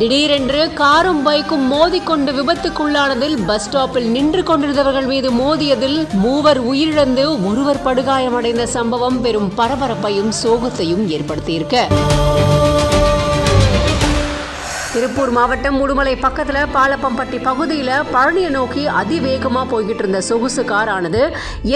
திடீரென்று காரும் பைக்கும் மோதிக்கொண்டு விபத்துக்குள்ளானதில் பஸ் ஸ்டாப்பில் நின்று கொண்டிருந்தவர்கள் மீது மோதியதில் மூவர் உயிரிழந்து ஒருவர் படுகாயமடைந்த சம்பவம் பெரும் பரபரப்பையும் சோகத்தையும் ஏற்படுத்தியிருக்க. திருப்பூர் மாவட்டம் உடுமலை பக்கத்துல பாலப்பம்பட்டி பகுதியில் பழனியை நோக்கி அதிவேகமா போய்கிட்டு இருந்த சொகுசு கார் ஆனது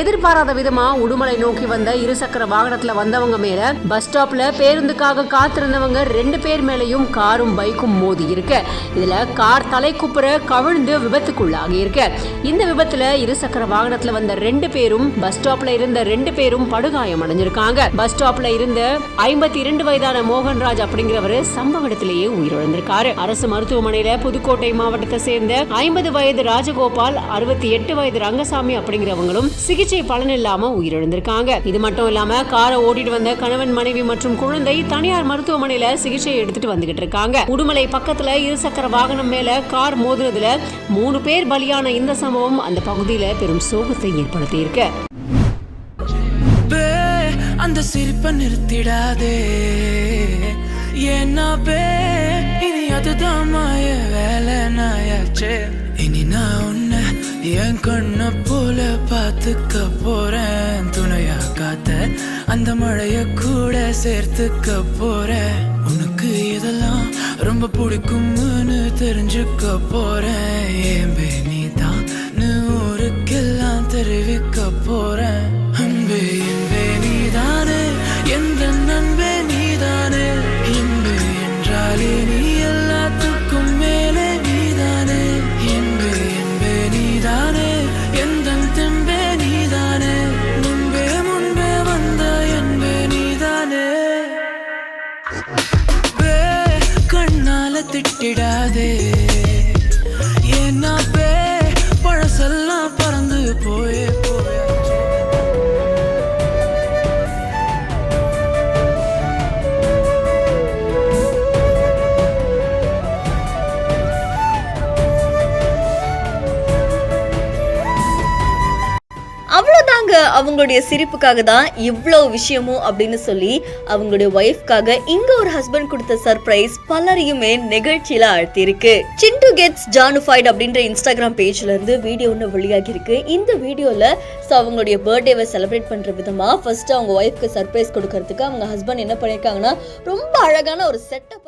எதிர்பாராத விதமா உடுமலை நோக்கி வந்த இருசக்கர வாகனத்துல வந்தவங்க மேல பஸ் ஸ்டாப்ல பேருந்துக்காக காத்திருந்தவங்க 2 பேர் மேலையும் காரும் பைக்கும் மோதி இருக்கு. இதுல கார் தலைக்குப்புற கவிழ்ந்து விபத்துக்குள்ளாகி இருக்கு. இந்த விபத்துல இருசக்கர வாகனத்துல வந்த 2 பேரும் பஸ் ஸ்டாப்ல இருந்த 2 பேரும் படுகாயம் அடைஞ்சிருக்காங்க. பஸ் ஸ்டாப்ல இருந்த 52 வயதான மோகன்ராஜ் அப்படிங்கிறவரு சம்பவ இடத்திலேயே உயிரிழந்திருக்காரு. அரசு மருத்துவமனையில புதுக்கோட்டை மாவட்டத்தை சேர்ந்த 50 வயது ராஜகோபால், 68 வயது ரங்கசாமி அப்படிங்கிறவங்களும் சிகிச்சை பலனில்லாம உயிரிழந்திருக்காங்க. இது மட்டும் இல்லாம காரை ஓட்டிட்டு வந்த கணவன், மனைவி மற்றும் குழந்தை தனியார் மருத்துவமனையில சிகிச்சை எடுத்துட்டு வந்துகிட்டு இருக்காங்க. உடுமலை பக்கத்துல இருசக்கர வாகனம் மேல கார் மோதுனதுல 3 பேர் பலியான இந்த சம்பவம் அந்த பகுதியில பெரும் சோகத்தை ஏற்படுத்தி இருக்கு. அந்த சிரிப்பை நிறுத்திடாதே, ஏன்னா இனி அதுதான் மாய வேலை நாயாச்சே. இனி நான் உன்னை என் கண்ண போல பார்த்துக்க போறேன். துணையா காத்த அந்த மழைய கூட சேர்த்துக்க போறேன். உனக்கு இதெல்லாம் ரொம்ப பிடிக்கும்னு தெரிஞ்சுக்க போறேன். ஏன் நீ தான் ஊருக்கெல்லாம் தெரிவிக்க போறேன். அன்பே என்பே நீதானே, எந்த நண்பே நீதானே. இன்பு என்றாலே நீ எல்லாத்துக்கும் மேலே நீதானே. இன்பு என்பே நீதானே, எந்த தெம்பே நீதானே. முன்பே முன்பே வந்த என்பே நீதானே. கண்ணால திட்டிடாதே, ஏன்னா பழசெல்லாம் பறந்து போயே போயே. அவ்வளோதாங்க, அவங்களுடைய சிரிப்புக்காக தான் இவ்வளோ விஷயமும் அப்படின்னு சொல்லி அவங்களுடைய ஒய்ஃப்காக இங்க ஒரு ஹஸ்பண்ட் கொடுத்த சர்ப்ரைஸ் பலரையுமே நிகழ்ச்சியில ஆழ்த்திருக்கு. சிண்டு கெட்ஸ் ஜானுஃபைட் அப்படின்ற இன்ஸ்டாகிராம் பேஜ்ல இருந்து வீடியோ ஒன்று வெளியாகி இருக்கு. இந்த வீடியோல அவங்களுடைய பர்த்டேவை செலிப்ரேட் பண்ற விதமா ஃபர்ஸ்ட் அவங்க ஒய்ஃப்க்கு சர்ப்ரைஸ் கொடுக்கறதுக்கு அவங்க ஹஸ்பண்ட் என்ன பண்ணிருக்காங்கன்னா ரொம்ப அழகான ஒரு செட்டப்